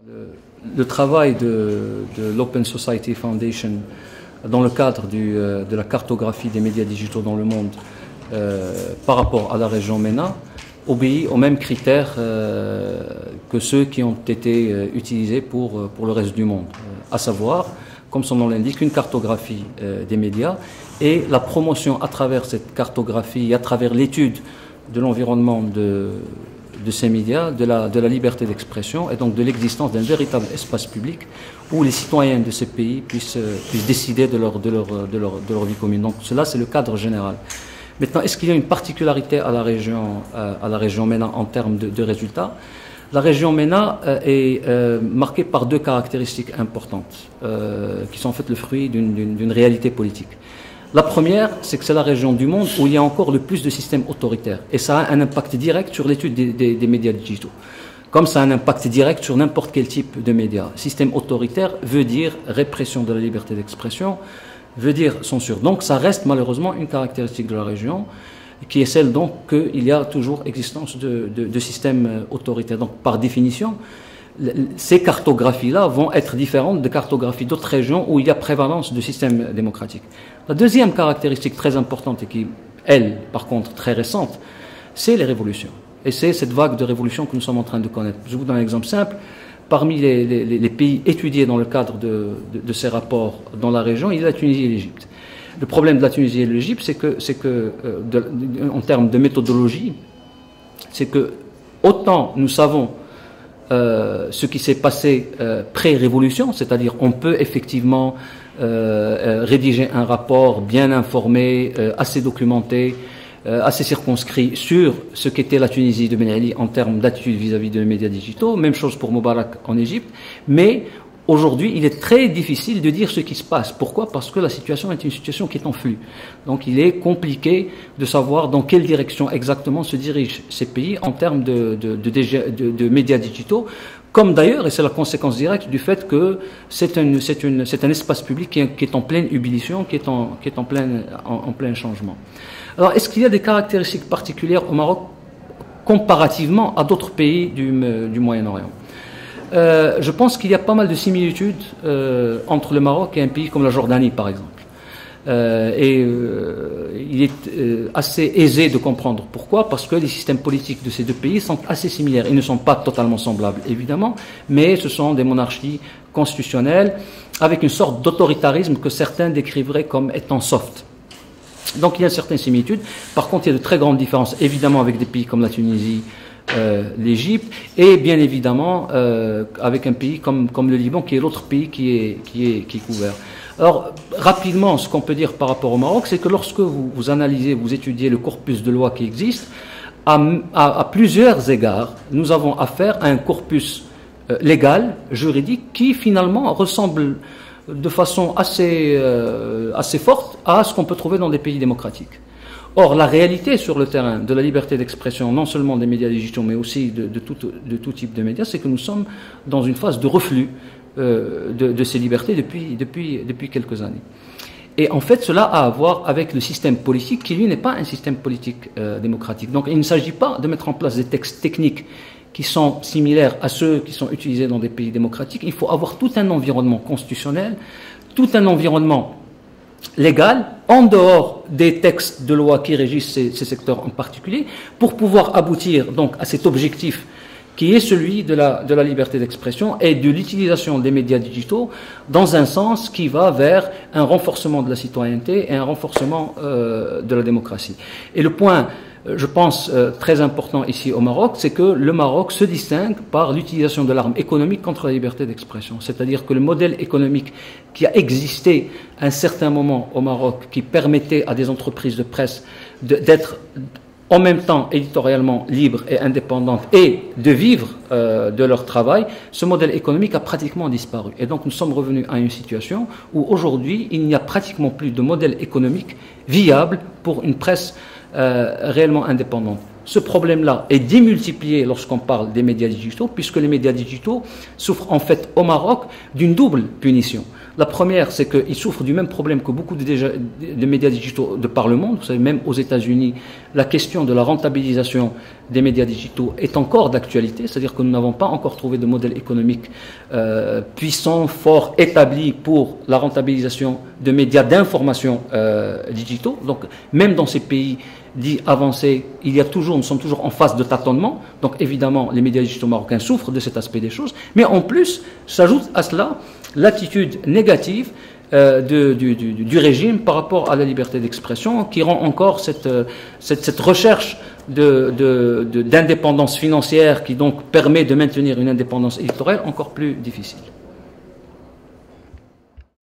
Le travail de l'Open Society Foundation dans le cadre de la cartographie des médias digitaux dans le monde par rapport à la région MENA obéit aux mêmes critères que ceux qui ont été utilisés pour le reste du monde, à savoir, comme son nom l'indique, une cartographie des médias et la promotion à travers cette cartographie et à travers l'étude de l'environnement de ces médias, de la liberté d'expression et donc de l'existence d'un véritable espace public où les citoyens de ces pays puissent décider de leur vie commune. Donc cela, c'est le cadre général. Maintenant, est-ce qu'il y a une particularité à la région MENA en termes de résultats? La région MENA est marquée par deux caractéristiques importantes qui sont en fait le fruit d'une réalité politique. La première, c'est que c'est la région du monde où il y a encore le plus de systèmes autoritaires. Et ça a un impact direct sur l'étude des médias digitaux. Comme ça a un impact direct sur n'importe quel type de médias. Système autoritaire veut dire répression de la liberté d'expression, veut dire censure. Donc ça reste malheureusement une caractéristique de la région, qui est celle donc qu'il y a toujours existence de systèmes autoritaires. Donc par définition, ces cartographies-là vont être différentes de cartographies d'autres régions où il y a prévalence de systèmes démocratiques. La deuxième caractéristique très importante et qui, elle, par contre, très récente, c'est les révolutions. Et c'est cette vague de révolutions que nous sommes en train de connaître. Je vous donne un exemple simple. Parmi les pays étudiés dans le cadre de ces rapports dans la région, il y a la Tunisie et l'Égypte. Le problème de la Tunisie et de l'Égypte, c'est que en termes de méthodologie, c'est que autant nous savons ce qui s'est passé pré-révolution, c'est-à-dire on peut effectivement rédiger un rapport bien informé, assez documenté, assez circonscrit sur ce qu'était la Tunisie de Ben Ali en termes d'attitude vis-à-vis des médias digitaux, même chose pour Moubarak en Égypte, mais aujourd'hui, il est très difficile de dire ce qui se passe. Pourquoi? Parce que la situation est une situation qui est en flux. Donc il est compliqué de savoir dans quelle direction exactement se dirigent ces pays en termes de médias digitaux, comme d'ailleurs, et c'est la conséquence directe du fait que c'est un espace public qui est en pleine ébullition, qui est en plein changement. Alors, est-ce qu'il y a des caractéristiques particulières au Maroc comparativement à d'autres pays du Moyen-Orient? Je pense qu'il y a pas mal de similitudes entre le Maroc et un pays comme la Jordanie, par exemple. Il est assez aisé de comprendre pourquoi, parce que les systèmes politiques de ces deux pays sont assez similaires. Ils ne sont pas totalement semblables, évidemment, mais ce sont des monarchies constitutionnelles avec une sorte d'autoritarisme que certains décriveraient comme étant soft. Donc il y a certaines similitudes. Par contre, il y a de très grandes différences, évidemment, avec des pays comme la Tunisie, l'Égypte, et bien évidemment avec un pays comme le Liban, qui est l'autre pays qui est couvert. Alors, rapidement, ce qu'on peut dire par rapport au Maroc, c'est que lorsque vous analysez, vous étudiez le corpus de lois qui existe, à plusieurs égards, nous avons affaire à un corpus légal, juridique, qui finalement ressemble de façon assez forte à ce qu'on peut trouver dans des pays démocratiques. Or, la réalité sur le terrain de la liberté d'expression, non seulement des médias digitaux, mais aussi de tout type de médias, c'est que nous sommes dans une phase de reflux de ces libertés depuis quelques années. Et en fait, cela a à voir avec le système politique qui, lui, n'est pas un système politique démocratique. Donc, il ne s'agit pas de mettre en place des textes techniques qui sont similaires à ceux qui sont utilisés dans des pays démocratiques. Il faut avoir tout un environnement constitutionnel, tout un environnement légal, en dehors des textes de loi qui régissent ces secteurs en particulier, pour pouvoir aboutir donc à cet objectif qui est celui de la liberté d'expression et de l'utilisation des médias digitaux dans un sens qui va vers un renforcement de la citoyenneté et un renforcement de la démocratie. Et le point, je pense, très important ici au Maroc, c'est que le Maroc se distingue par l'utilisation de l'arme économique contre la liberté d'expression. C'est-à-dire que le modèle économique qui a existé à un certain moment au Maroc, qui permettait à des entreprises de presse d'être en même temps éditorialement libres et indépendantes et de vivre de leur travail, ce modèle économique a pratiquement disparu. Et donc nous sommes revenus à une situation où aujourd'hui il n'y a pratiquement plus de modèle économique viable pour une presse réellement indépendante. Ce problème-là est démultiplié lorsqu'on parle des médias digitaux, puisque les médias digitaux souffrent en fait au Maroc d'une double punition. La première, c'est qu'ils souffrent du même problème que beaucoup de médias digitaux de par le monde. Vous savez, même aux États-Unis, la question de la rentabilisation des médias digitaux est encore d'actualité, c'est-à-dire que nous n'avons pas encore trouvé de modèle économique puissant, fort, établi pour la rentabilisation de médias d'information digitaux. Donc, même dans ces pays dits avancés, nous sommes toujours en phase de tâtonnement. Donc, évidemment, les médias digitaux marocains souffrent de cet aspect des choses. Mais en plus, s'ajoute à cela l'attitude négative du régime par rapport à la liberté d'expression, qui rend encore cette recherche d'indépendance financière qui donc permet de maintenir une indépendance éditoriale encore plus difficile.